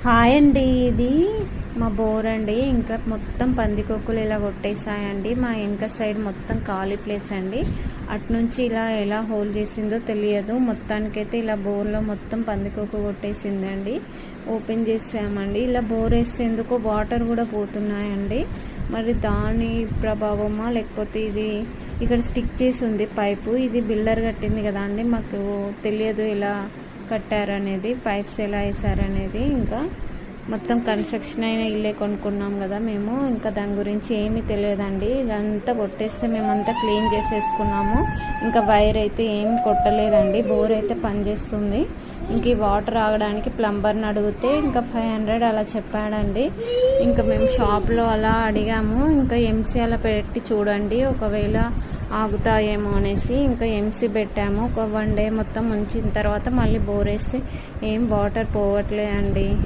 Hi అండి, ఇది మా బోర్ అండి. ఇంకా మొత్తం పందికొక్కులు ఇలా కొట్టేసాయండి. మా వెనక సైడ్ మొత్తం ఖాళీ ప్లేస్ అండి. అటు నుంచి ఇలా ఎలా హోల్ చేసిందో తెలియదు. మొత్తానికైతే ఇలా బోర్లో మొత్తం పందికొక్కు కొట్టేసిందండి. ఓపెన్ చేసామండి. ఇలా బోర్ వేసేందుకు వాటర్ కూడా పోతున్నాయండి. మరి దాని ప్రభావమా లేకపోతే ఇది ఇక్కడ స్టిక్ చేసి ఉంది పైపు. ఇది బిల్డర్ కట్టింది కదా అండి, మాకు తెలియదు ఎలా కట్టారనేది, పైప్స్ ఎలా వేసారనేది. ఇంకా మొత్తం కన్స్ట్రక్షన్ అయిన ఇల్లే కొనుక్కున్నాం కదా మేము, ఇంకా దాని గురించి ఏమీ తెలియదండి. ఇదంతా కొట్టేస్తే మేమంతా క్లీన్ చేసేసుకున్నాము. ఇంకా వైర్ అయితే ఏం కొట్టలేదండి. బోర్ అయితే పనిచేస్తుంది. ఇంక ఈ వాటర్ ఆగడానికి ప్లంబర్ని అడిగితే ఇంకా 500 అలా చెప్పాడండి. ఇంకా మేము షాప్లో అలా అడిగాము. ఇంకా ఎంసీ అలా పెట్టి చూడండి ఒకవేళ ఆగుతాయేమో అనేసి ఇంకా ఎంసీ పెట్టాము. ఒక 1 డే మొత్తం ఉంచిన తర్వాత మళ్ళీ బోర్ వేస్తే ఏం వాటర్ పోవట్లేదండి.